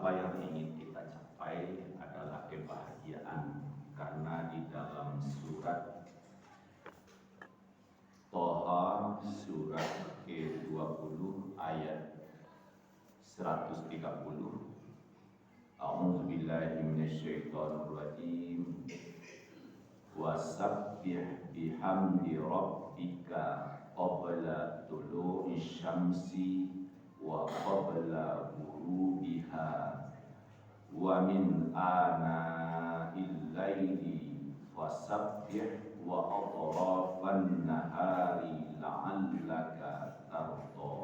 apa yang ingin kita capai adalah kebahagiaan, karena di dalam surat Toha surat ke-20 ayat 130, A'udzu billahi minasyaitonir rajim, wasabbih bihamdi rabbika qabla tulu'i syamsi wa qabla ghurubiha wa min ana'il laili fasabbih wa atrafan nahari la'allaka tarda.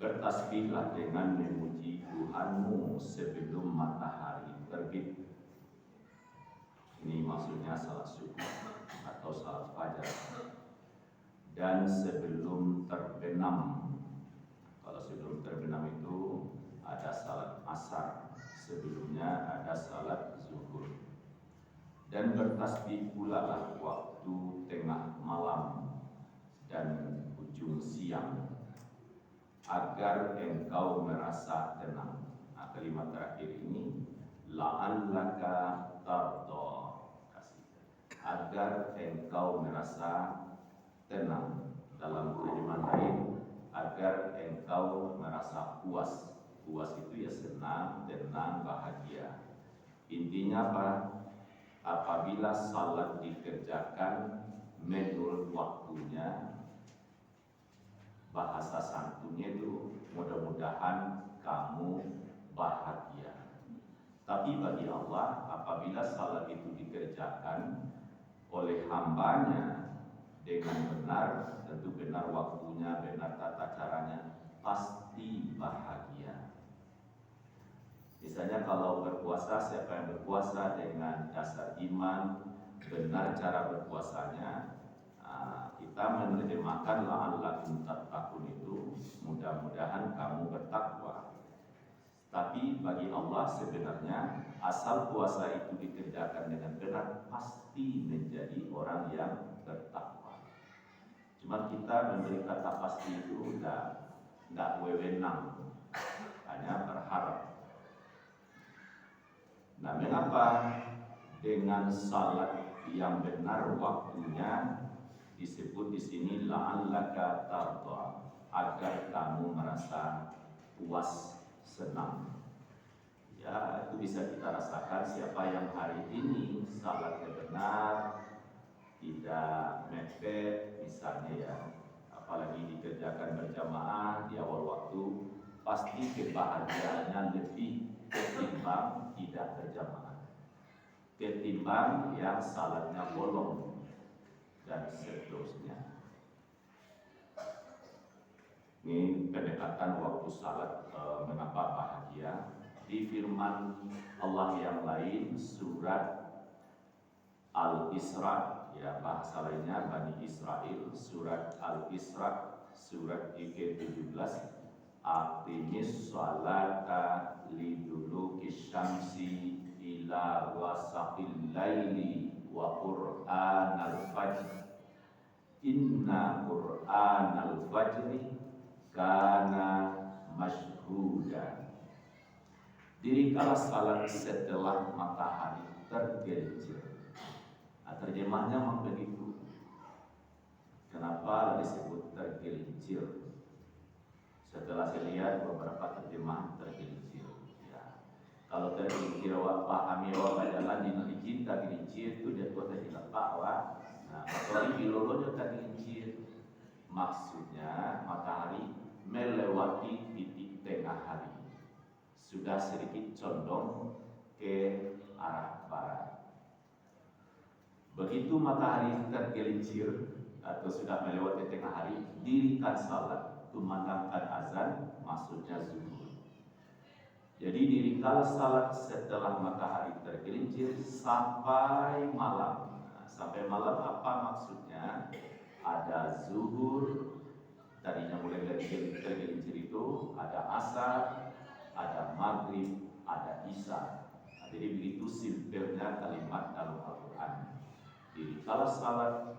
Bertasbihlah dengan memuji Tuhanmu sebelum matahari terbit. Ini maksudnya salat subuh atau salat fajar. Dan sebelum terbenam. Kalau sebelum terbenam itu ada salat asar, sebelumnya ada salat zuhur. Dan bertasbih pula lah waktu tengah malam dan ujung siang, agar engkau merasa tenang. Nah, kalimat terakhir ini, la'allaka tarda, agar engkau merasa tenang. Dalam terjemahan lain, agar engkau merasa puas. Puas itu ya senang, tenang, bahagia. Intinya apa? Apabila salat dikerjakan menurut waktunya, bahasa santunnya itu mudah-mudahan kamu bahagia. Tapi bagi Allah, apabila salat itu dikerjakan oleh hambanya dengan benar, tentu benar waktunya, benar tata caranya, pasti bahagia. Misalnya kalau berpuasa, siapa yang berpuasa dengan dasar iman, benar cara berpuasanya, kita menerjemahkan la'allakum tattaqun itu mudah-mudahan kamu bertakwa. Tapi bagi Allah sebenarnya asal puasa itu dikerjakan dengan benar, pasti menjadi orang yang bertakwa. Cuma kita memberi kata pasti itu enggak wewenang, hanya berharap. Nah, mengapa dengan salat yang benar waktunya disebut di sini la'allaka tarda, agar kamu merasa puas, senang. Ya, itu bisa kita rasakan siapa yang hari ini salatnya benar, tidak mepet misalnya ya, apalagi dikerjakan berjamaah di awal waktu, pasti kebahagiaannya lebih ketimbang tidak berjamaah, ketimbang yang salatnya bolong dan seterusnya. Ini pendekatan waktu salat mengapa bahagia. Di firman Allah yang lain, surat Al-Isra, ya bahasa lainnya Bani Israel, surat Al-Isra, surat ke-17, aqimis sholata liduluki syamsi ila wasaqil laili wa qur'anal fajr inna qur'anal fajri kana masyhuda. Dirikanlah salat setelah matahari tergelincir. Nah, terjemahnya memang begitu. Kenapa disebut tergelincir? Setelah saya lihat beberapa terjemahan tergelincir. Ya. Kalau tergelincir pahami jalan di cinta gelincir itu dia kota dilepak wa. Nah, sorry bilolo dia tergelincir. Maksudnya matahari melewati titik tengah hari, sudah sedikit condong ke arah barat. Begitu matahari tergelincir atau sudah melewati tengah hari, dirikan salat, kumandangkan azan, maksudnya zuhur. Jadi dirikan salat setelah matahari tergelincir sampai malam. Nah, sampai malam apa maksudnya? Ada zuhur, tadinya mulai dari tergelincir itu, ada asar, ada maghrib, ada isya. Nah, jadi begitu simpelnya kalimat dalam Al-Quran. Jadi kalau salat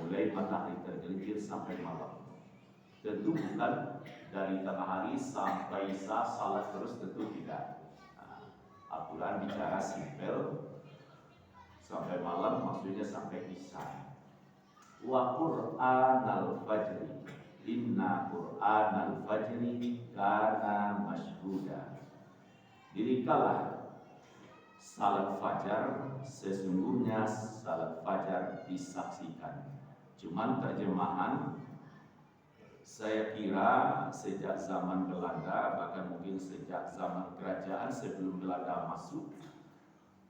mulai matahari tergelincir sampai malam, tentu bukan dari tengah hari sampai Isya salat terus, tentu tidak. Al-Quran bicara simpel, sampai malam maksudnya sampai Isya. Wa Qur'anal fajri, inna Qur'anal fajri kana mashhuda. Dirikanlah salat fajar, sesungguhnya salat fajar disaksikan. Cuman terjemahan saya kira sejak zaman Belanda, bahkan mungkin sejak zaman kerajaan sebelum Belanda masuk,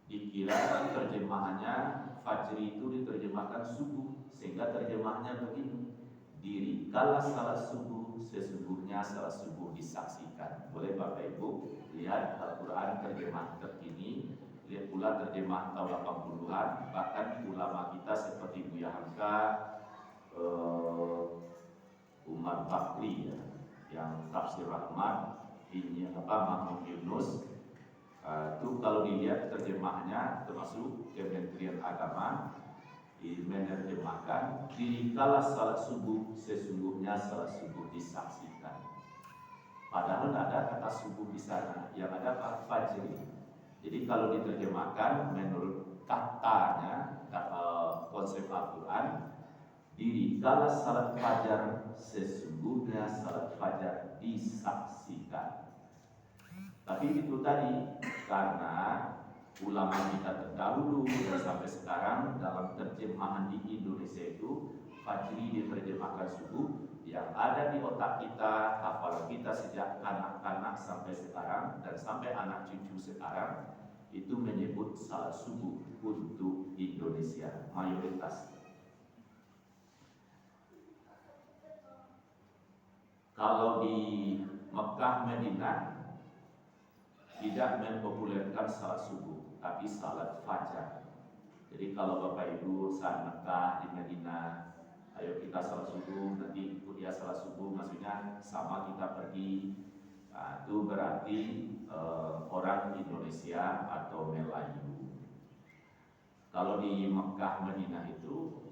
dikira terjemahannya fajri itu diterjemahkan subuh, sehingga terjemahannya begini: dirikanlah salat subuh, sesungguhnya salat subuh disaksikan. Boleh Bapak Ibu lihat Al-Quran terjemahan terkini, lihat pula terjemahan tahun 80-an, bahkan ulama kita seperti Buya Hamka, Umar Bakri ya, yang tafsir Rahmat, ini Mahmud Yunus, itu kalau dilihat terjemahnya termasuk Kementerian Agama menerjemahkan dirikanlah salat subuh, sesungguhnya salat subuh disaksikan. Padahal tidak ada kata subuh di sana, yang ada kata fajri. Jadi kalau diterjemahkan menurut katanya, konsep Al-Quran, dirikanlah salat fajar, sesungguhnya salat fajar disaksikan. Tapi itu tadi, karena ulama kita terdahulu dan sampai sekarang dalam terjemahan di Indonesia itu fajri diterjemahkan subuh, yang ada di otak kita, hafalan kita sejak anak-anak sampai sekarang dan sampai anak cucu sekarang, itu menyebut salat subuh untuk Indonesia mayoritas. Kalau di Mekah, Madinah tidak mempopulerkan salat subuh, tapi salat fajar. Jadi kalau Bapak Ibu saat Mekah di Madinah, ayo kita salat subuh, nanti ikut ya salat subuh, maksudnya sama kita pergi. Nah, itu berarti orang Indonesia atau Melayu. Kalau di Mekah, Madinah itu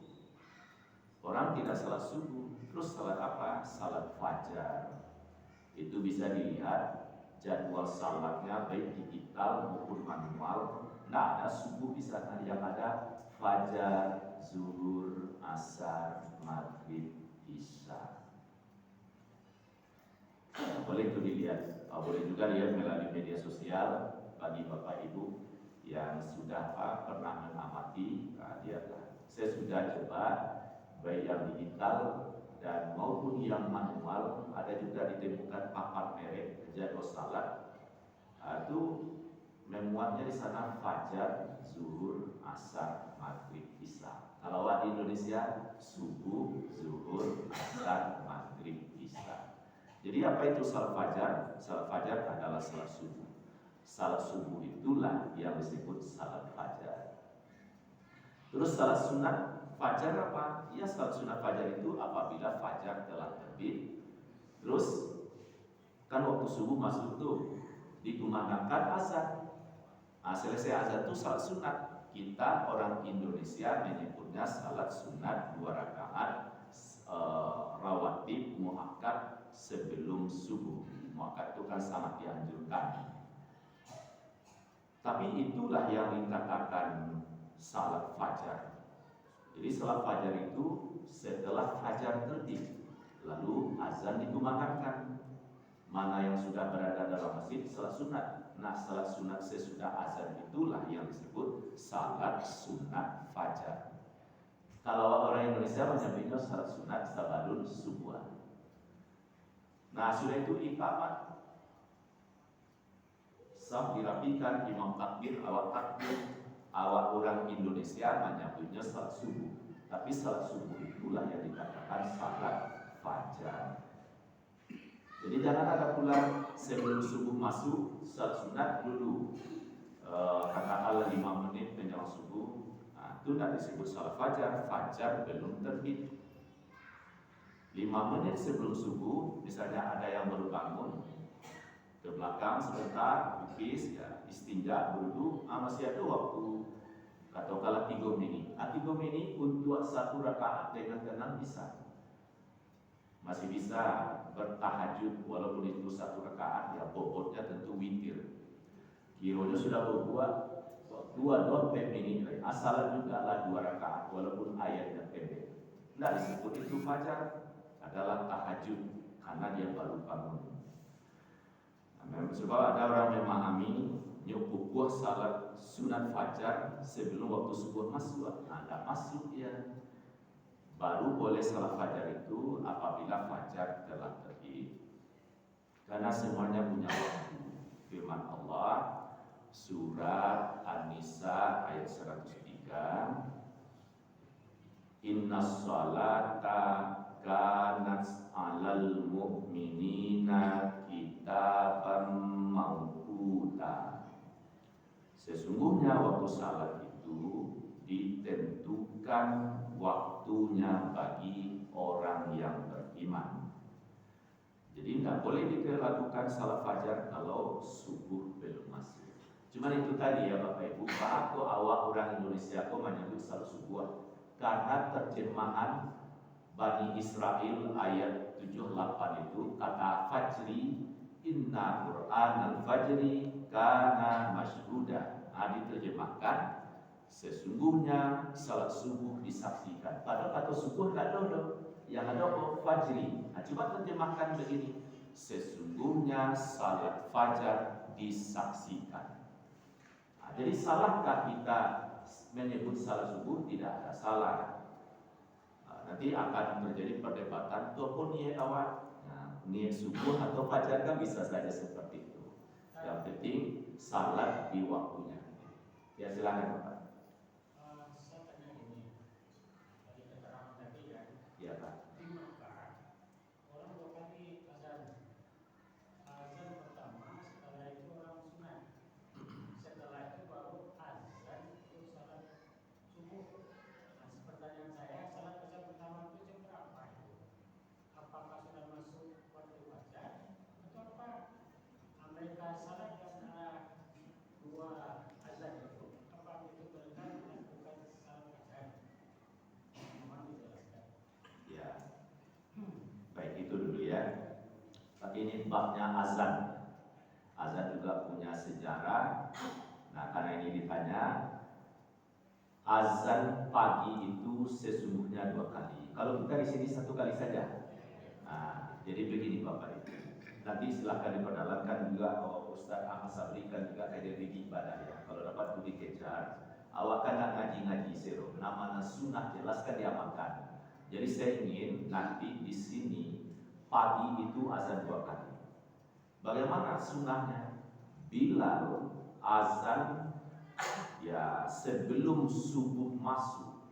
orang tidak salat subuh, terus salat apa? Salat fajar. Itu bisa dilihat jadwal salatnya baik digital maupun manual. Nah, ada subuh di sana, yang ada fajar, zuhur, asar, maghrib, isya. Boleh itu dilihat. Boleh juga lihat melalui media sosial bagi Bapak Ibu yang sudah pernah mengamati. Nah, lihatlah. Saya sudah coba baik yang digital dan maupun yang manual. Ada juga ditemukan papan merek jadwal salat. Itu memuatnya di sana fajar, zuhur, asar, maghrib, isya. Kalau di Indonesia subuh, zuhur, asar, maghrib, isya. Jadi apa itu salat fajar? Salat fajar adalah salat subuh. Salat subuh itulah yang disebut salat fajar. Terus salat sunat fajar apa? Ya, salat sunat fajar itu apabila fajar telah terbit. Terus kan waktu subuh masuk tuh, dikumandangkan azan. Nah, selesai azan itu salat sunat. Kita orang Indonesia menyebutnya salat sunat 2 rakaat rawatib muakkad sebelum subuh. Muakkad itu kan sangat dianjurkan. Tapi itulah yang dikatakan salat fajar. Jadi salat fajar itu setelah fajar terbit, lalu azan dikumandangkan. Mana yang sudah berada dalam masjid salat sunat. Nah, salat sunat sesudah azan itulah yang disebut salat sunat fajar. Kalau orang Indonesia menyebutnya salat sunat sabadun subuh. Nah, sudah itu iqamat, saf dirapikan, imam takbir, awak takbir. Awak orang Indonesia menyebutnya salat subuh. Tapi salat subuh itulah yang dikatakan salat fajar. Jadi jangan ada pula sebelum subuh masuk salat sunat dulu, katakanlah 5 menit menjelang subuh. Nah, itu tidak disebut salat fajar. Fajar belum terbit. 5 menit sebelum subuh, misalnya ada yang baru bangun, ke belakang sebentar, pipis, ya, istinja, berwudu, masih ada waktu. Atau kalau 3 menit. 3 menit untuk 1 rakaat dengan tenang bisa. masih bisa bertahajud walaupun itu 1 rakaat, ya bobotnya tentu witir. Kironya sudah berbuat dua ini, asal juga lah 2 rakaat walaupun ayatnya pendek. Tidak disebut itu fajar, adalah tahajud karena dia baru bangun. Sebab ada orang memahami nyukuh salat sunat fajar sebelum waktu subuh masuk. Tidak masuk ya. Baru boleh salat fajar itu apabila fajar telah terbit. Karena semuanya punya waktu. Firman Allah surat An-Nisa ayat 103, Inna sholata kanat 'alal mu'minina kitaban mawquta. Sesungguhnya waktu salat itu ditentukan waktunya bagi orang yang beriman. Jadi tidak boleh dilakukan salat fajar kalau subuh belum masuk. Cuma itu tadi ya Bapak Ibu, aku awak orang Indonesia aku menyebut salat subuh karena terjemahan Bani Israel ayat 78 itu kata fajri, inna Qur'an al-fajri kana mashhuda. Diterjemahkan sesungguhnya salat subuh disaksikan. Padahal kata subuh tidak ada, yang ada fajri. Coba terjemahkan begini, sesungguhnya salat fajar disaksikan. Jadi salahkah kita menyebut salat subuh? Tidak ada salah. Nanti akan terjadi perdebatan ataupun niat awal. Niat subuh atau fajar kan bisa saja seperti itu. Yang penting salat di waktunya. Ya silakan Pak. Saya tanya ini, dari keterangan tadi kan? Iya Pak. Di Mekah orang 2 kali azan. Azan pertama, setelah itu orang sunat. Setelah itu baru azan untuk salat subuh. Nah, pertanyaan saya, salat azan pertama itu jam berapa itu? Apakah sudah masuk waktu fajar atau apa? Mereka salat di antara 2 azan itu, apa itu mereka melakukan salat azan? Mohon dijelaskan. Ya. Baik itu dulu ya. Tapi ini babnya azan. Azan juga punya sejarah. Nah, karena ini ditanya, azan pagi itu sesungguhnya 2 kali. Kalau kita di sini 1 kali saja. Nah, jadi begini Bapak Ibu. Nanti silahkan diperdalamkan juga Ustaz Ahmad Sabri kan juga kayak di ibadah ya. Kalau dapat budi kejar, awak kan ngaji-ngaji sero. Nama sunnah jelaskan diamalkan. Jadi saya ingin nanti di sini pagi itu azan 2 kali. Bagaimana sunnahnya? Bila azan ya sebelum subuh masuk.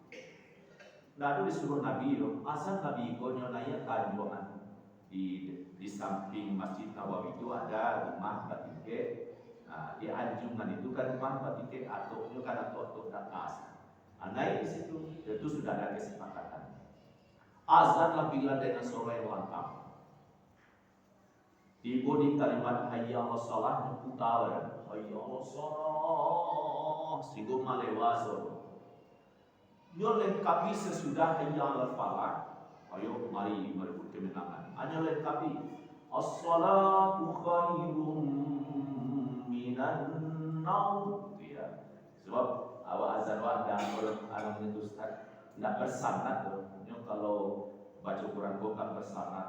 Lalu disuruh Nabi azan Nabi nyonya kajuangan di samping Masjid Nawawi itu ada rumah Batike. Nah, di anjungan itu kan rumah Batike atau itu kan atau atas. Naik di situ itu sudah ada kesepakatan. Azanlah bila dengan suara yang lantang. Di kalimat hayya 'alas shalah putar hayya 'alas shalah singgung malewaso. Yo lengkapi sesudah hayya 'alal falah. Ayo mari merebut kemenangan. Hanya lengkapi as-salatu khairum minan naum. Ya. Sebab awak azan wa dan orang itu Ustaz tidak bersanad. Kalau baca Quran bukan bersanad.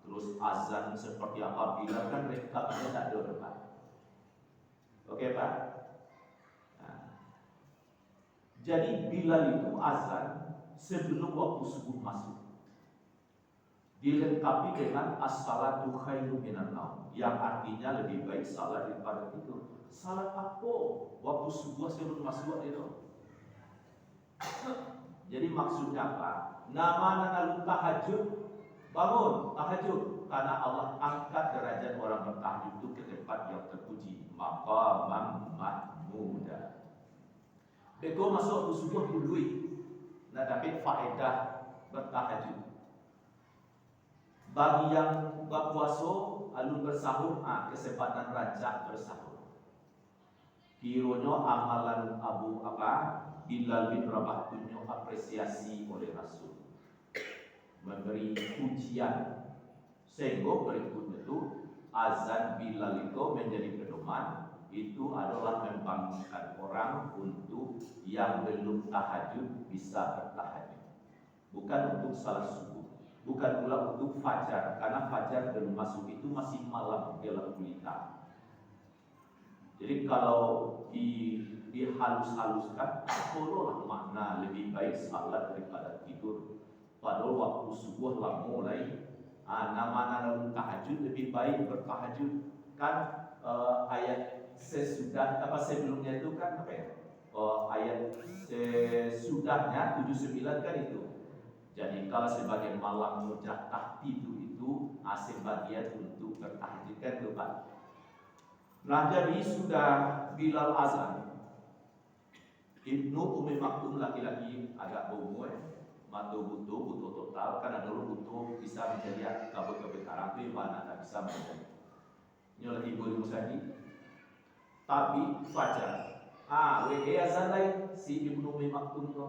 Terus azan seperti apa bila kan rekapnya tak ada Pak. Oke Pak. Nah, jadi Bilal itu azan sebelum waktu subuh masuk. Dilengkapi dengan as-salatu khairum minan naum, yang artinya lebih baik salat daripada tidur. Salat apa? Waktu subuh sebelum masuk itu. Jadi maksudnya apa? Nama tahajud, bangun tahajud karena Allah angkat derajat orang bertahajud itu ke tempat yang terpuji, maqamam mahmuda. Beko masuk waktu subuh dulu. Nah, tapi faedah bertahajud. Bagi yang berpuasa, alun bersahur, kesempatan rancak bersahur. Kiranya amalan Bilal bin Rabah tunjuk apresiasi oleh Rasul. memberi ujian. Sehingga berikutnya itu azan Bilal itu menjadi pedoman, itu adalah membangunkan orang untuk yang belum tahajud bisa bertahajud, bukan untuk salat subuh, bukan pula untuk fajar, karena fajar belum masuk, itu masih malam gelap gulita. Jadi kalau dihalus-haluskan, apalah makna lebih baik salat daripada tidur. Padahal waktu subuh lah mulai. Nama-nama tahajud lebih baik bertahajud kan. Ayat sebelumnya itu kan apa ya? Ayat sesudahnya 79 kan itu. Jadi kalau sebagian malam jatah tidur itu sebagian untuk bertahajud kan itu Pak. Nah jadi sudah Bilal azan, Ibnu Umi Maktum laki-laki agak bomo butuh total, karena dulu butuh bisa menjadi kabut-kabut karang itu mana tak bisa menjadi. Ini oleh ibu Musadi. Tapi fajar. Azan lain si Ibnu Umi Maktum no.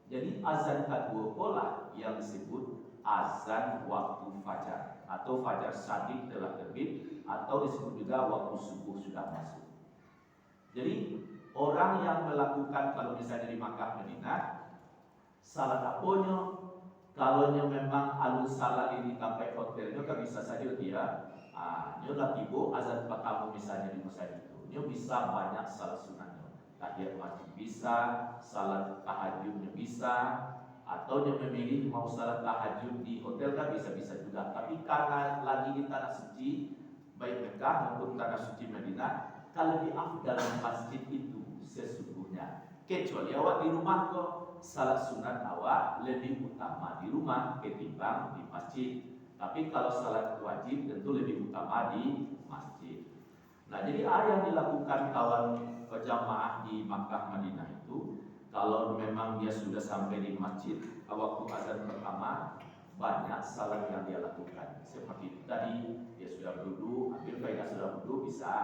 Jadi azan kedua pola yang disebut azan waktu fajar atau fajar sadiq telah terbit, atau disebut juga waktu subuh sudah masuk. Jadi orang yang melakukan, kalau misalnya di Makkah Madinah, salat aponya, kalau memang alun salat ini sampai hotelnya kan bisa saja dia nyolah tibo azan pertama misalnya di masa itu, dia bisa banyak salat sunatnya, tahiyat masjid bisa, salat tahajudnya bisa, atau dia memilih mau salat tahajud di hotel kan bisa-bisa juga. Tapi karena lagi di tanah suci baik Mekah maupun tanah suci Madinah, kalau di afdal masjid itu sesungguhnya, kecuali awak di rumah kok, salat sunat awak lebih utama di rumah ketimbang di masjid. Tapi kalau salat wajib tentu lebih utama di masjid. Nah jadi yang dilakukan kawan jamaah di Makkah Madinah itu, kalau memang dia sudah sampai di masjid waktu azan pertama, banyak salat yang dia lakukan. Seperti itu tadi, dia sudah duduk, ambil faedah sudah duduk bisa,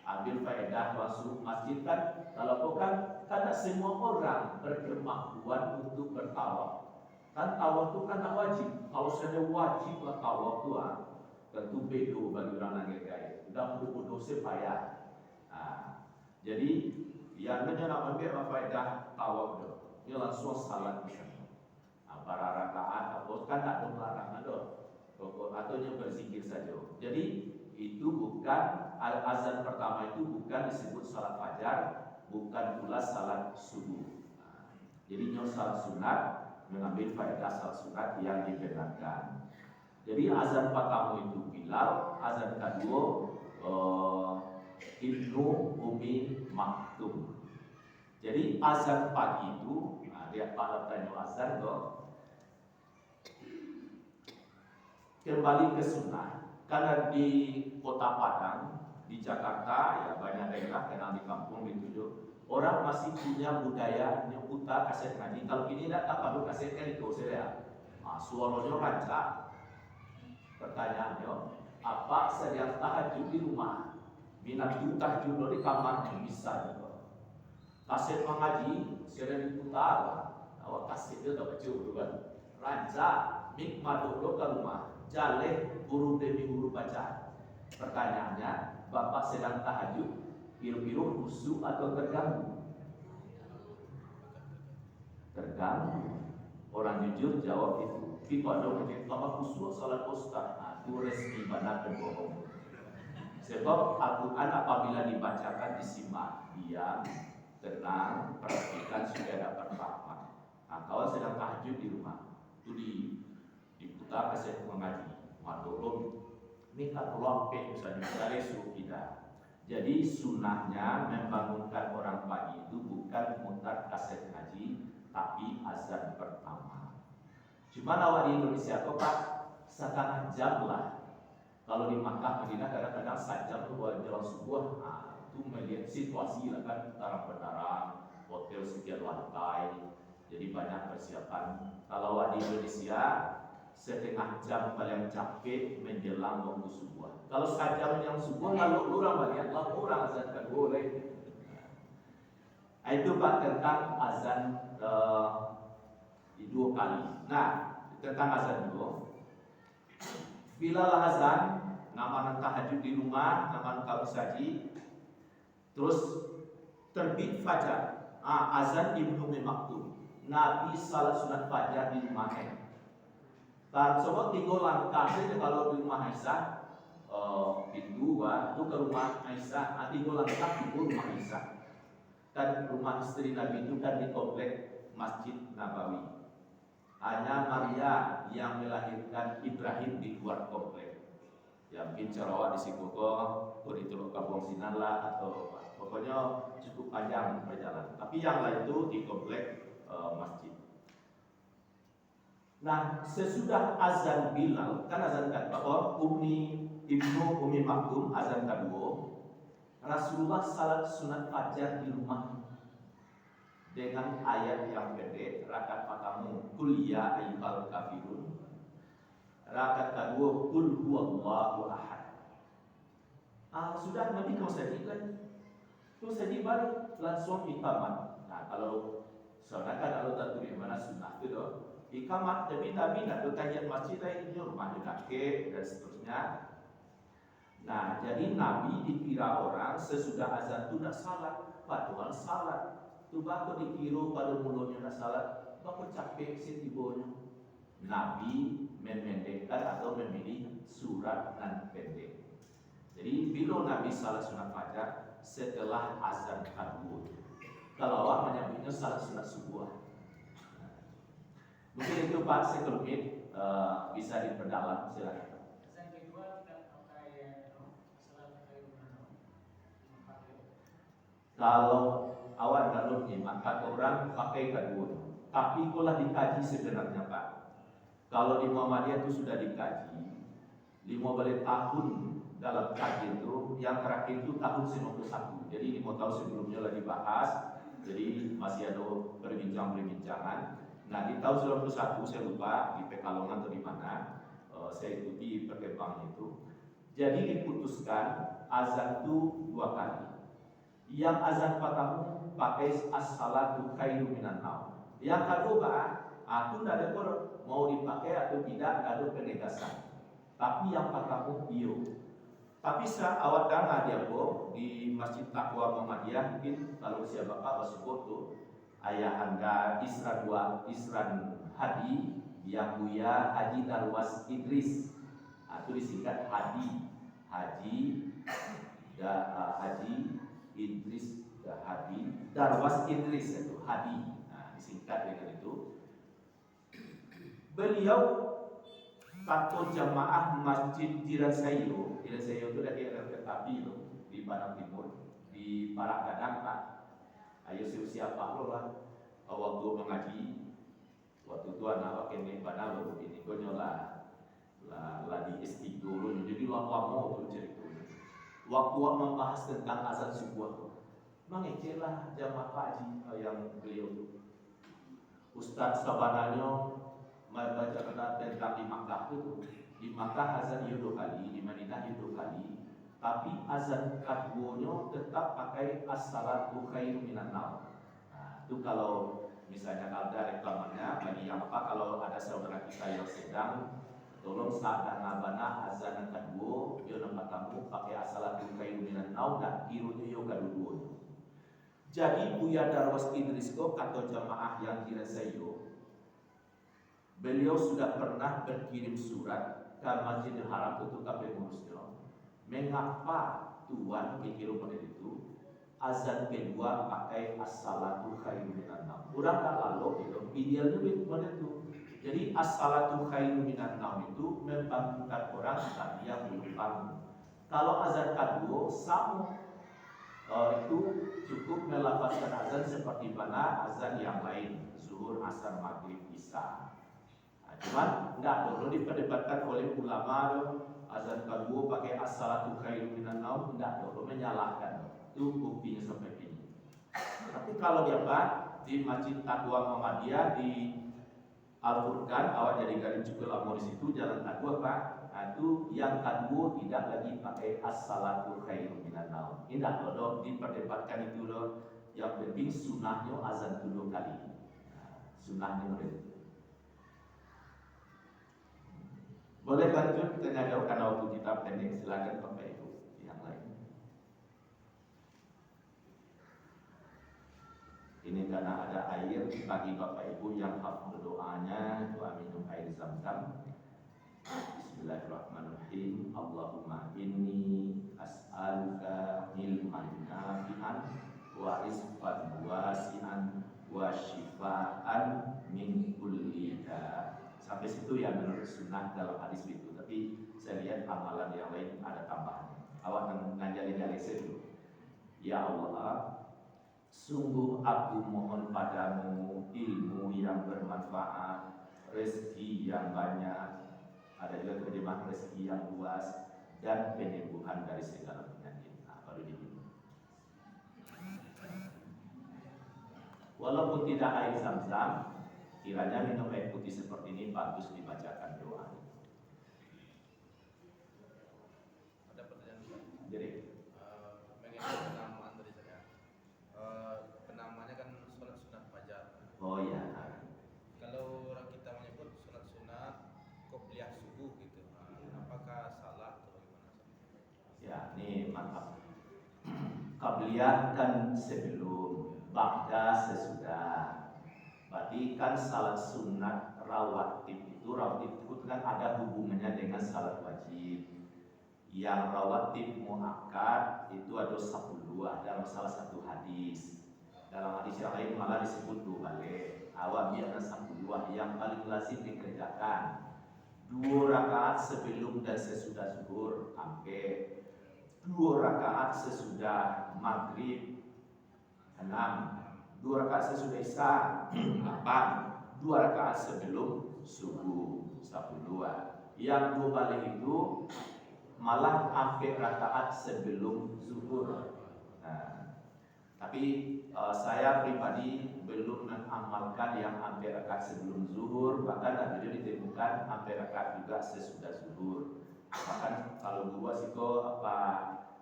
ambil faedah masuk masjid kan. Kalau bukan, karena semua orang berkemampuan untuk bertawaf. Kan tawaf itu kan tak wajib. Kalau saja wajib lah tawaf itu tentu bedo bagi orang yang gaya. Udah bodoh supaya. Jadi yang nak ambil faedah tawaf itu, dia langsung salat di sana. Para rakaat atau kan tak ada larangan doh, atau yang berzikir saja. Jadi itu bukan azan pertama, itu bukan disebut salat fajar, bukan pula salat subuh. Jadi nyo salat sunat mengambil faedah salat sunat yang dibenarkan. Jadi azan pertama itu Bilal, azan kedua Ibnu Umi Maktum. Jadi azan pagi itu, lihat Pak tanya azan doh. Kembali ke sunnah, karena di kota Padang, di Jakarta, ya banyak daerah kenal di kampung itu, orang masih punya budaya nyeputar kaset ngaji. Kalau ini tidak tahu kaset itu saya, suaranya rancak. Pertanyaannya, apa sedang tahajud di rumah? Minat tahajud di kamarnya bisa juga. Kaset mengaji sedang diputar, awak kaset itu dapat coba kan? Rancak, nikmat dulu ke rumah. Jaleh guru demi guru baca. Pertanyaannya, bapak sedang tahajud, biru-biru khusyuk atau terganggu? Terganggu. Orang jujur jawab itu. Kita dong kalau khusyuk salat ustaz, itu resmi benar dan bohong. Sebab Al-Quran apabila dibacakan disimak, diam, tenang, perhatikan supaya dapat rahmat. Kalau sedang tahajud di rumah, itu diputar kaset mengaji, madulun, minta lompek misalnya dari suruh tidak. Jadi sunnahnya membangunkan orang pagi itu bukan mutar kaset ngaji, tapi azan pertama. Cuma awak di Indonesia kok Pak, setengah jam lah. Kalau di Makkah Madinah kadang-kadang sajam tuh buat jalan sebuah, itu melihat situasi lah kan, taraf-taraf, hotel sekian lantai, jadi banyak persiapan. Kalau awak di Indonesia setengah jam paling capek menjelang waktu subuh. Kalau sajam yang subuh lalu orang banyak, lalu orang azan kan boleh. Itu Pak tentang azan dua kali. Nah, tentang azan dulu. Bila lah azan, nama tahajud di rumah, nama kamu saji, terus terbit fajar, azan Ibnu Maktum. Nabi salat sunat fajar di rumahnya. Dan sobat 3 langkah saja kalau di rumah Aisyah, pintu itu ke rumah Aisyah, 3 langkah itu rumah Aisyah. Dan rumah istri Nabi itu kan di komplek Masjid Nabawi. Hanya Maria yang melahirkan Ibrahim di luar komplek. Ya mungkin Sarawak di Sikuko, itu Kampung Sinan lah, atau pokoknya cukup panjang perjalanan. Tapi yang lain itu di komplek masjid. Nah, sesudah azan Bilal, kan azan kedua, Ibnu Umi Maktum azan kedua, Rasulullah salat sunat fajar di rumah dengan ayat yang pendek, rakaat pertama Qul ya ayyuhal kafirun, rakaat kedua Qul huwallahu ahad. Sudah Nabi kau sedih kan? Kau sedih balik langsung ikamat. Nah, kalau soalnya kan kalau tak tulis mana sunnah itu doh, ikamat tapi Nabi nak bertahiyat masjid di rumah kakek dan seterusnya. Nah, jadi Nabi dikira orang sesudah azan itu dah salat, padahal salat. Tu bakal dikira pada mulanya nak salat, bakal capek setibonya. Nabi memendekkan atau memilih surat dan pendek. Jadi bila Nabi salat sunat fajar setelah azan kedua, kalau awak menyebutnya salat sunat subuh. Mungkin itu Pak sekelumit bisa diperdalam, silakan. Azan kedua tidak pakai salat pakai Kalau awak kalau maka orang pakai kedua. Tapi kalau dikaji sebenarnya Pak, kalau di Muhammadiyah itu sudah dikaji 15 tahun dalam kaji itu, yang terakhir itu tahun 91. Jadi 5 tahun sebelumnya lagi bahas, jadi masih ada perbincangan. Nah di tahun 91 saya lupa di Pekalongan atau di mana, saya ikuti perkembangan itu. Jadi diputuskan azan itu 2 kali. Yang azan pertama pakai as-salatu khairum minan naum. Yang kedua itu tidak ada mau dipakai atau tidak ada penegasan. Tapi yang pertama iyo. Tapi saat awak dengar dia di Masjid Taqwa Muhammadiyah, mungkin kalau siapa bapak sebut tuh ayah anda Isran Hadi yang Buya Haji Darwas Idris, itu disingkat Haji Idris Hadi Darwas Idris itu Hadi, disingkat dengan itu. Beliau satu jamaah masjid Dirasayo itu dari kereta api di Padang Timur, di Parak Gadang Pak. Ayo siapa lo lah waktu mengaji, waktu itu anak wakil di Padang lo ini kau nyola lah di S3 dulu, jadi lama tuh ceritanya. Waktu membahas tentang azan subuh, mengecerlah jamaah Pak Haji yang beliau itu. Ustadz sabananya membaca tentang di Makkah itu. Di Makkah azan 2 kali, di Madinah 2 kali. Tapi azan keduanya tetap pakai as-salatu khairum minan naum. Nah, itu kalau misalnya ada reklamannya bagi yang kalau ada saudara kita yang sedang, tolong saat ngabana azan kedua, dia nampak kamu pakai as-salatu khairum minan naum dan kirunya yo kedua. Jadi Buya Darwas Idris atau jamaah yang Dirasayo, beliau sudah pernah berkirim surat ke Masjidil Haram untuk pengurusnya. Mengapa Tuhan pikir pada itu azan kedua pakai as-salatu khairum minan naum? Kurang tak lalu itu idealnya pada itu. Jadi as-salatu khairum minan naum itu membangunkan orang tadi yang belum bangun. Kalau azan kedua sama itu cukup melafazkan azan seperti mana azan yang lain, zuhur, asar, maghrib, isya. Cuman tidak perlu diperdebatkan oleh ulama azan kedua pakai as-salatu khairum minan naum, tidak perlu menyalahkan. Itu buktinya sampai ini. Tapi kalau dia di Masjid Taqwa Muhammadiyah di Al-Furqan, awak jadi garing juga lama di situ jalan Taqwa Pak. Itu yang kedua tidak lagi pakai as-salatu khairum minan naum. Tidak perlu diperdebatkan itu loh. Yang penting sunnahnya azan 2 kali. Sunnahnya itu. Boleh lanjut tanya jawab karena waktu kita pendek, silakan Bapak Ibu yang lain. Ini karena ada air bagi Bapak Ibu yang hafal doanya, doa minum air zam-zam. Bismillahirrahmanirrahim. Allahumma inni as'aluka ilman nafi'an wa rizqan wasi'an wa shifaan min kulli da. Sampai situ yang menurut sunnah dalam hadis itu. Tapi saya lihat amalan yang lain ada tambahan. Awak ngajari dulu. Ya Allah, sungguh aku mohon padamu ilmu yang bermanfaat, rezeki yang banyak, ada juga terjemahan rezeki yang luas, dan penyembuhan dari segala penyakit. Nah, baru diminum. Walaupun tidak air zam-zam, kiranya minum air putih seperti ini bagus dibacakan doa. Ada pertanyaan. Jadi, mengenai penamaan tadi saya. Penamaannya kan sholat sunat fajar. oh ya, Kalau orang kita menyebut sholat sunat qobliyah subuh gitu, apakah salah atau bagaimana? ya ini mantap. Qabliyah kan sebelum, ba'da sesudah. Berarti kan salat sunat rawatib itu kan ada hubungannya dengan salat wajib. Yang rawatib muakkad itu ada 10 dalam salah satu hadis. Dalam hadis yang lain malah disebut 2 balik. Awak biarkan 10 yang paling lazim dikerjakan 2 rakaat sebelum dan sesudah zuhur, sampai 2 rakaat sesudah maghrib 6, 2 rakaat sesudah isya 8, 2 rakaat sebelum subuh 10. Yang 2 balik itu malah sampai rakaat sebelum zuhur. Nah, tapi saya pribadi belum mengamalkan yang sampai rakaat sebelum zuhur, bahkan ada video ditemukan sampai rakaat juga sesudah zuhur. Bahkan kalau gua siko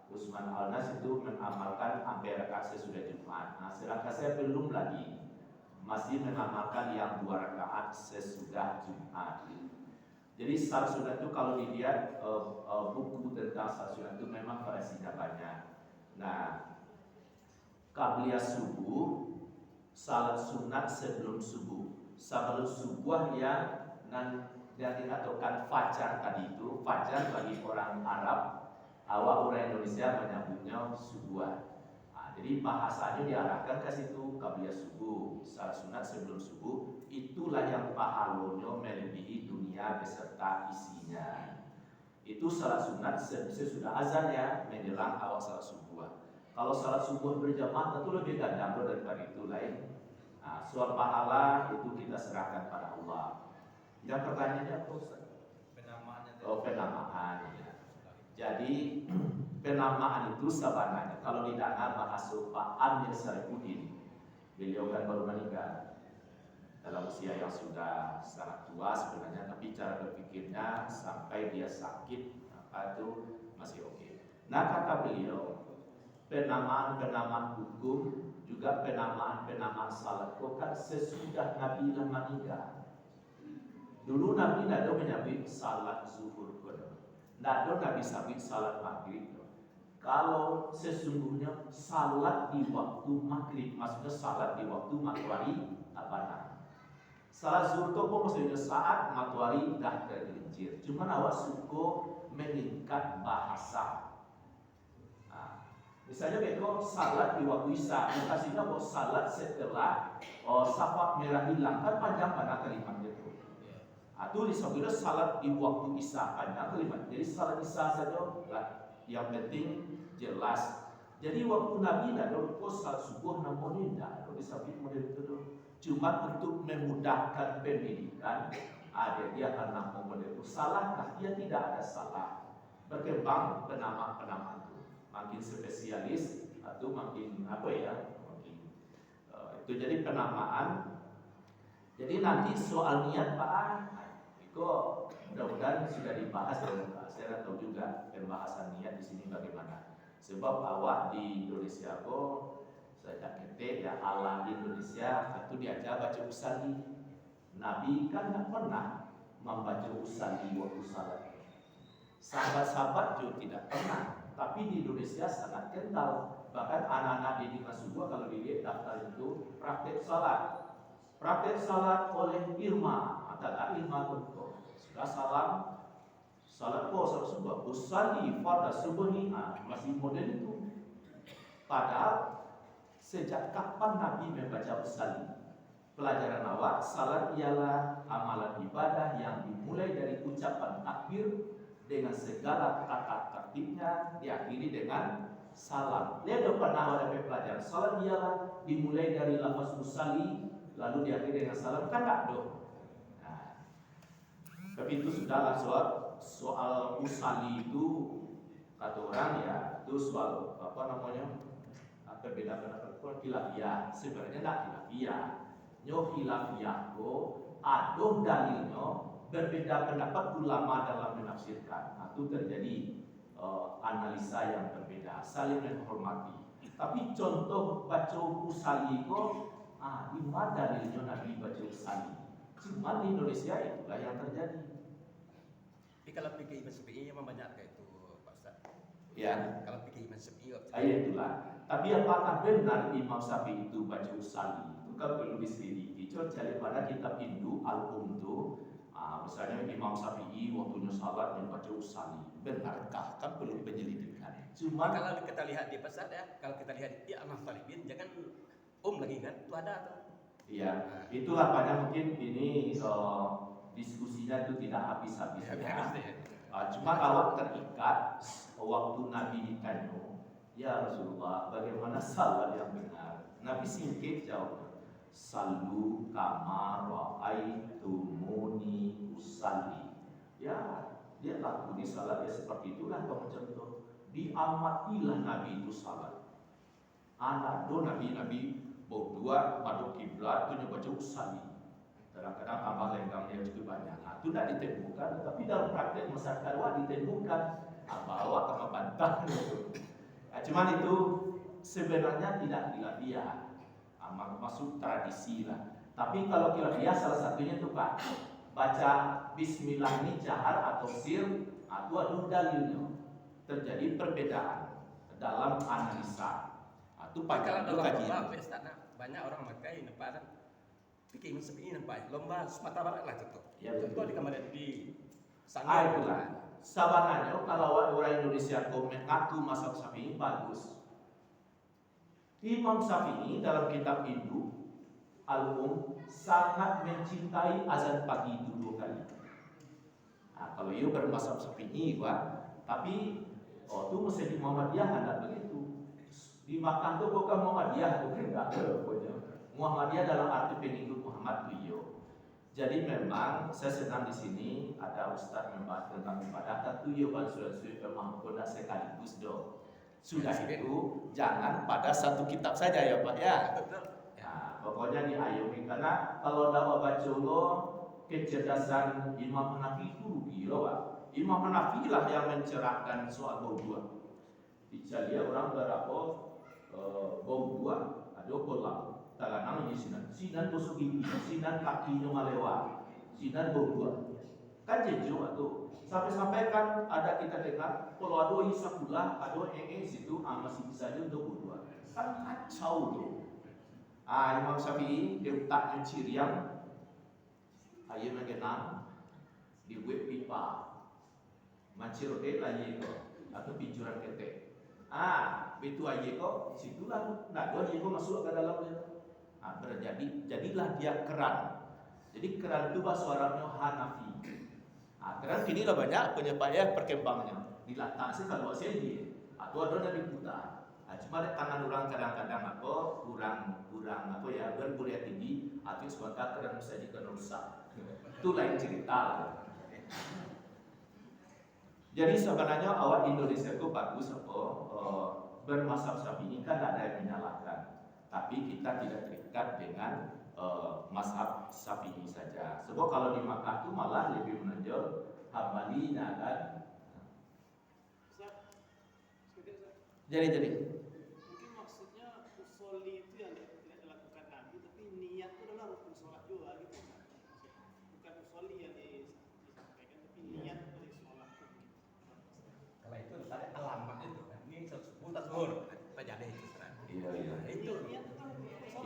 Usman Alnas itu mengamalkan sampai rakaat sesudah Jumat. Nah, sedangkan saya belum lagi, masih mengamalkan yang 2 rakaat sesudah Jumat. Jadi salat sunat itu kalau dilihat buku tentang salat sunat itu memang variasinya banyak. Nah, qabliyah subuh, salat sunat sebelum subuh. Sebelum subuh yang dikatakan fajar tadi itu, fajar bagi orang Arab, awak orang Indonesia menyebutnya subuh. Nah, jadi bahasanya diarahkan ke situ, qabliyah subuh, salat sunat sebelum subuh, itulah yang pahalanya melebihi dunia beserta isinya. Itu salat sunat sesudah azan ya, menjelang awal salat subuh. Kalau salat subuh berjamaah tentu lebih ganda daripada itu lain. Nah, soal pahala itu kita serahkan pada Allah. Yang pertanyaannya apa Ustaz? Penamaannya. Oh, penamaan ya. Jadi penamaan itu sebenarnya kalau didengar bahasa Pak Amir Sarifuddin, beliau kan baru menikah dalam usia yang sudah sangat tua sebenarnya, tapi cara berpikirnya sampai dia sakit itu masih oke. Nah, kata beliau, penamaan-penamaan hukum juga penamaan-penamaan salat itu kan sesudah Nabi meninggal. Dulu Nabi tidak menyebut salat zuhur, tidak Nabi sabit salat maghrib. Kalau sesungguhnya salat di waktu maghrib, maksudnya salat di waktu matahari abana. Salat zuhur itu maksudnya saat matahari dah tergelincir. Cuma awak suka meningkat bahasa. Nah, misalnya begitu salat di waktu isya, kasihnya bahwa salat setelah safak merah hilang, kan panjang pada kalimatnya itu. Itu disebutnya salat di waktu isya, panjang kalimat. Jadi salat isya saja yang penting jelas. Jadi waktu Nabi tidak ada salat subuh namun tidak ada disebut model itu. Cuma untuk memudahkan pendidikan, ada dia akan nama model itu. Salahkah? Dia tidak ada salah. Berkembang penama-penama itu, makin spesialis atau makin makin itu jadi penamaan. Jadi nanti soal niat Pak, itu mudah-mudahan sudah dibahas dan saya tahu juga pembahasan niat di sini bagaimana. Sebab awak di Indonesia kok saya ketik ya Allah di Indonesia itu diajar baca usali. Nabi kan nggak pernah membaca usalli waktu salat. Sahabat-sahabat juga tidak pernah, tapi di Indonesia sangat kental. Bahkan anak-anak didik kelas 2 kalau dilihat daftar itu praktek salat. Praktek salat oleh Irma adalah Irma Kunto. Sudah salam, salat salat subuh, usalli pada subuhi, masih model itu. Padahal sejak kapan Nabi membaca usalli? Pelajaran awal, salat ialah amalan ibadah yang dimulai dari ucapan takbir dengan segala tata tertibnya, diakhiri dengan salam. Lihat depan awal dari pelajaran, salat ialah dimulai dari lafaz usalli lalu diakhiri dengan salam, kan tak dong. Nah, tapi itu sudahlah soal usalli itu kata orang ya itu soal apa namanya berbeda pendapat khilafiyah. Sebenarnya tidak khilafiyah. Nyo khilafiyah ko aduh dalilnya berbeda pendapat ulama dalam menafsirkan. Itu terjadi analisa yang berbeda, saling menghormati. Tapi contoh baca usalli ko di mana dalilnya Nabi baca usalli? Cuma di Indonesia itulah yang terjadi. Tapi kalau fikih Imam Syafi'i memang banyak kayak itu, Pak Ustaz. Ya. Kalau fikih Imam Syafi'i Itulah. Tapi apakah benar Imam Syafi'i itu baca usalli? Itu kan perlu diselidiki. Coba pada kitab Hindu Al-Umtu, misalnya Imam Syafi'i waktunya salat yang baca usalli, benarkah? Kan perlu penyelidikan. Cuma kalau kita lihat di Ustaz ya, kalau kita lihat di Amal Talibin, jangan lagi kan, itu ada atau? Iya, itulah pada mungkin ini diskusinya itu tidak habis-habisnya. Cuma kalau terikat waktu Nabi ditanya, ya Rasulullah, bagaimana salat yang benar? Nabi singkat jawab, sallu kama ra'aitumuni usalli. Ya, dia laku di salat ya seperti itulah kamu contoh. Diamatilah Nabi itu salat. Anak do Nabi berdua maduk kiblat itu baca usalli. Kadang-kadang tambah lenggangnya cukup banyak. Itu tidak ditemukan, tapi dalam praktek masyarakat ditemukan. Bawa ke membantah gitu. Cuman itu sebenarnya tidak khilafiyah, masuk tradisi lah. Tapi kalau khilafiyah salah satunya itu Pak, baca Bismillah ini jahar atau sir, itu ada dalilnya. Terjadi perbedaan dalam analisa. Itu kalau dalam kajian. lomba banyak orang pakai nampak kan. Fikih Imam Syafi'i nampak lomba Sumatera Barat lah contoh. Ya, contoh di kamar di sana. Itulah. Sabananya kalau orang Indonesia mengaku mazhab Syafi'i bagus. Imam Syafi'i dalam kitab Hindu sangat mencintai azan pagi itu 2 kali. Kalau you bermazhab Syafi'i tapi itu mesti di Muhammadiyah tidak begitu. Di Makkah itu bukan Muhammadiyah, bukan enggak pokoknya. Muhammadiyah dalam arti pengikut Muhammad beliau. Jadi memang saya senang di sini ada ustaz membahas tentang ibadah, tentu ya sudah bermangkul sekaligus dong. Sudah itu jangan pada satu kitab saja ya Pak ya. Pokoknya diayomi karena kalau dakwah baca lo kecerdasan Imam Hanafi itu rugi loh Pak. Imam Hanafi lah yang mencerahkan soal bau dua. Di Jalia orang berapa bau dua ada kolam. Talanang ini sinan busuk gigi, sinan kakinya malewa, sinan berdua. Kan jejo tuh. Sampai-sampai kan ada kita dengar kalau ada isap pula, ada situ masih bisa aja untuk berdua. Kan kacau tuh. Imam Syafi'i dia letaknya ciriang, ayo mengenang di web pipa, macirote lagi kok atau pincuran ketek. Itu aja kok, situlah. Nah, dua aja kok masuk ke dalamnya. Jadilah dia keran. Jadi keran itu bahasa Arabnya Hanafi. Keran kini lah banyak penyebabnya perkembangannya. Dilatang sih kalau saya dia atau ada dari putar. Cuma ada tangan orang kadang-kadang kurang berbudaya tinggi atau sebentar keran bisa jika rusak. Itu lain cerita. Jadi sebenarnya awal Indonesia itu bagus bermazhab Syafi'i kan ada yang menyalahkan. Tapi kita tidak terikat dengan mazhab Syafi'i saja. Sebab kalau di Makkah itu malah lebih menonjol Hambalinya kan. Jadi. Mungkin maksudnya usolli itu yang tidak dilakukan Nabi, tapi niat itu adalah rukun sholat juga gitu. Bukan usolli yang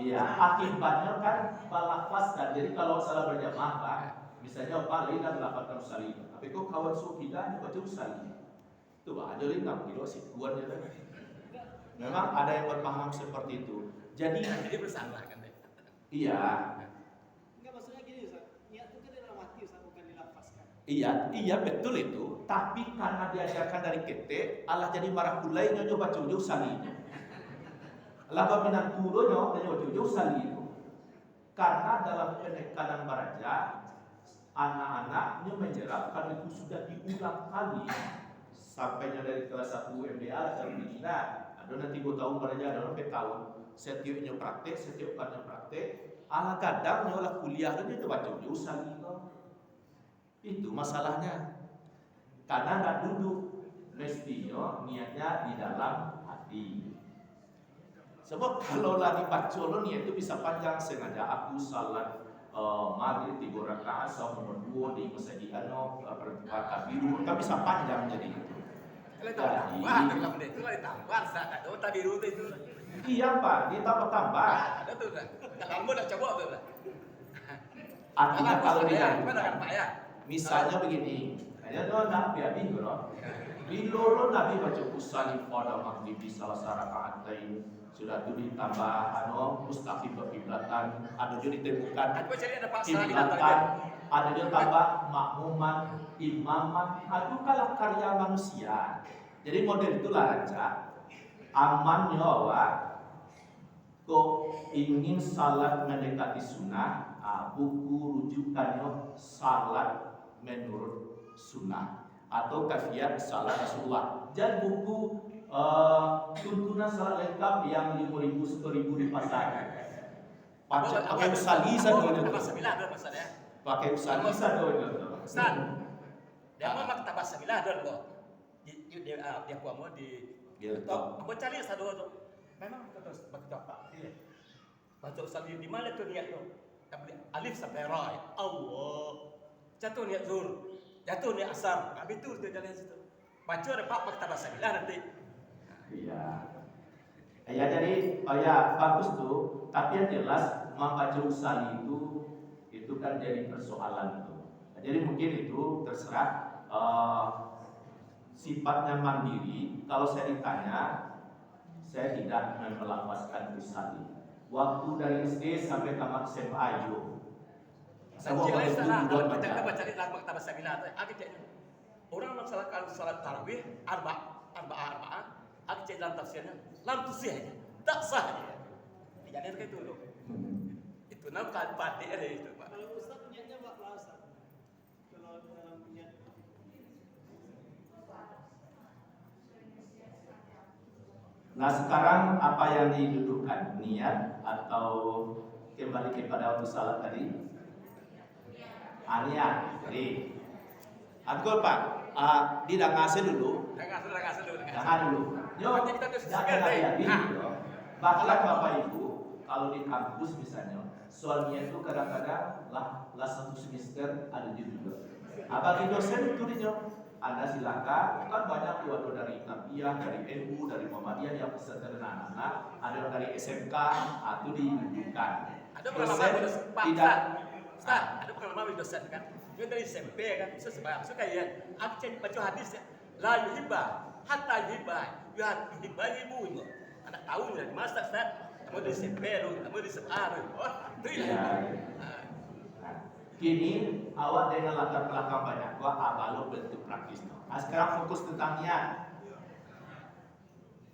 Iya, akibatnya kan balafaskan. Jadi kalau salah berjamaah Pak, misalnya Pak lain dan melafalkan usali, tapi kok kawan suku kita baca usali. Itu Pak, ada lain nggak kilo sih kuat ya. Memang ada yang berpaham seperti itu. Jadi bersama kan. iya. Enggak, maksudnya gini Ustaz, niat itu kan dalam hati Ustaz, bukan dilafazkan. Iya betul itu. Tapi karena diajarkan dari kete, Allah jadi marah pulai nyonya baca usali. Laba minat tulonya dan jauh sali itu karena dalam penekanan baraja anak-anaknya menjerap karena itu sudah diulang kali sampainya dari kelas 1 MDA dan Bina ada nanti 2 tahun baraja ada sampai tahun setiapnya praktek ala kadang nyolah kuliah dia coba jauh sali itu masalahnya karena nggak duduk mestinya niatnya di dalam hati. Sebab kalau lagi bacolon ya itu bisa panjang sengaja aku salat maghrib 3 rakaat sama 2 di masjid rakaat biru kan bisa panjang jadi itu. Itu. Iya Pak, ditambah-tambah. Ada tuh kan. Kalau udah coba tuh lah. Artinya kalau dia gimana kan Pak ya? misalnya begini, kayaknya tuh Nabi Abi loh. Di loro Nabi baca usali pada maghrib salah rakaat sudah itu ditambah mustaqim berkiblatan, ada juga ditemukan Aku cari ada pasal kiblatan, ada juga tambah makmuman, imaman, itu kalah karya manusia. Jadi model itulah raja aman nyawa kok ingin salat mendekati sunnah, buku rujukannya salat menurut sunnah atau kafiat salat Rasulullah. Dan buku tuntunan salat lengkap yang 5.000 10.000 di pasar. Pakai usalisan dulu. Pakai usalisan dulu. Ustaz. Dia mau maktabah samilah dulu. Dia mau di aku cari satu tu. Memang terus baca iya. Baca usali di mana tu niat tu? Alif sampai ra. Allah. Jatuh niat zuhur. Jatuh niat asar. Habis tu jalan situ. Baca ada Pak maktabah samilah nanti. Iya. Ya jadi bagus tuh, tapi yang jelas membaca usali itu kan jadi persoalan tuh. Jadi mungkin itu terserah sifatnya mandiri. Kalau saya ditanya, saya tidak melafazkan usali. Waktu dari SD sampai tamat SMA itu. Saya mau baca di dalam maktabah samilah. Orang melaksanakan salat tarawih arba'ah. Aku cek dalam tafsirnya, lam tusih aja, tak sah aja. Jadi kayak itu loh. Itu nampak padi ada itu Pak. Kalau Ustaz niatnya Pak Ustaz. Kalau dalam niat Nah sekarang apa yang didudukkan, niat atau kembali kepada waktu salat tadi? Niat. Jadi, Abdul Pak, tidak ngasih dulu. Jangan dulu. Yo, jangan hati-hati. Bahkan Bapak Ibu, kalau di kampus misalnya, soalnya itu kadang-kadang lah satu semester ada juga. Bagi dosen itu dia, Anda silakan. Kan banyak tuh dari Tarbiyah, dari NU, dari Muhammadiyah yang peserta dengan anak-anak, ada yang dari SMK, itu ditunjukkan. Ada pengalaman tidak. Ustaz, ada pengalaman dosen kan? Dia dari SMP kan, bisa sebab kayak absen baca hadis ya. La yuhibba hatta yuhibba ibu. Anak tahu dari mana Ustaz? Kamu di SMP lu, kamu di sekolah. Oh, itu ya. Kini awak dengan latar belakang banyak baru bentuk praktis. Nah sekarang fokus tentang niat.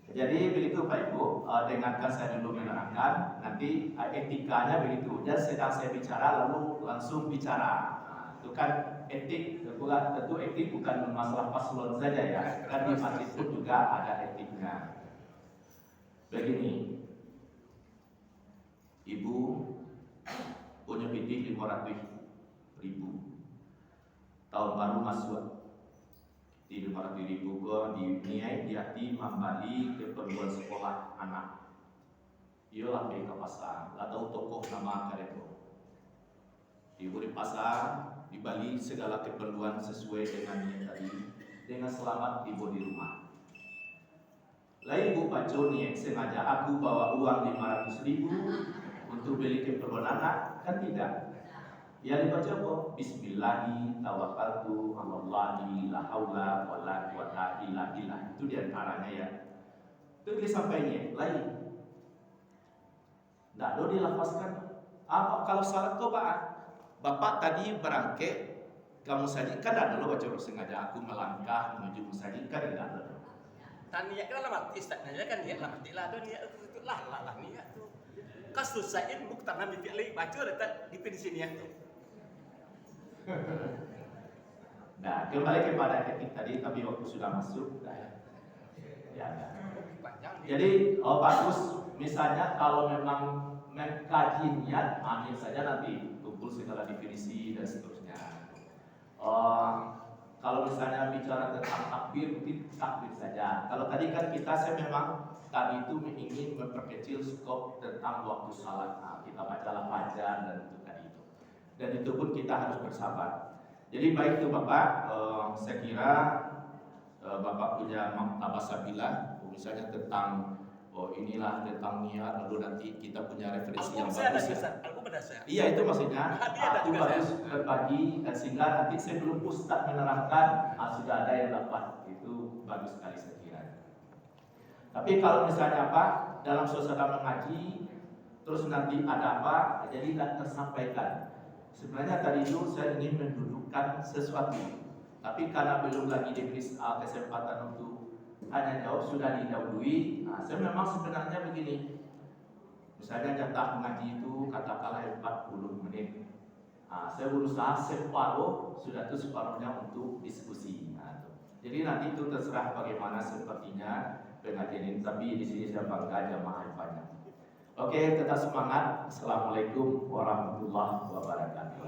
Jadi begitu Pak Ibu, dengarkan saya dulu menerangkan. Nanti etikanya begitu. Dan sedang saya bicara lalu langsung bicara. Itu kan etik, tentu etik bukan masalah paslon saja ya. Kan di masjid pun juga ada etiknya. Begini, Ibu punya bidih 500.000. Tahun baru masuk di 500.000 kok dinilai di hati membali keperluan sekolah anak. Iyalah ke pasar, atau tokoh nama kareko. Ibu di pasar, di Bali segala keperluan sesuai dengan niat tadi, dengan selamat ibu di rumah. Lain ibu paco niat sengaja aku bawa uang 500.000 untuk beli keperluan anak, kan tidak. Yang dibaca apa? Bismillahi tawakkaltu 'alallahi la haula wala quwata illa billah. Itu diantaranya ya. Itu disampaikan lain. Tidak ada dilafazkan. Apa kalau salat Bapak? Bapak tadi berangkat kamu saja kan ada lo baca sengaja aku melangkah menuju masjid kan tidak ada. Tania kan lama istaknya kan dia lama tidak ada niat itu lah niat tuh. Kasus sain buktan nabi fi'li baca ada definisi niat tuh. Nah, kembali kepada etik tadi, tapi waktu sudah masuk, ya. Jadi, bagus. Misalnya kalau memang mengkaji niat, ambil saja nanti kumpul segala definisi dan seterusnya. Kalau misalnya bicara tentang takbir, mungkin takbir saja. Kalau tadi kan memang tadi itu ingin memperkecil skop tentang waktu salat. Nah, kita bacalah fajar dan itu tadi itu. Dan itu pun kita harus bersabar. Jadi baik itu Bapak, saya kira Bapak punya maktabah sabilah, misalnya tentang inilah tentang niat, lalu nanti kita punya referensi yang bagus ya. Iya itu maksudnya. Aku bagus berbagi sehingga nanti sebelum Ustadz menerangkan sudah ada yang dapat, itu bagus sekali saya kira. Tapi kalau misalnya dalam suasana mengaji, terus nanti ada apa, jadi tidak tersampaikan. Sebenarnya tadi itu saya ingin mendudukkan sesuatu, tapi karena belum lagi diberi kesempatan untuk hanya jawab sudah didahului. Nah, saya memang sebenarnya begini, misalnya jatah mengaji itu katakanlah 40 menit. Nah, saya berusaha separuh, sudah itu separuhnya untuk diskusi. Nah, jadi nanti itu terserah bagaimana sepertinya pengajian ini, tapi di sini saya bangga jamaah banyak. Oke, tetap semangat. Assalamualaikum warahmatullahi wabarakatuh.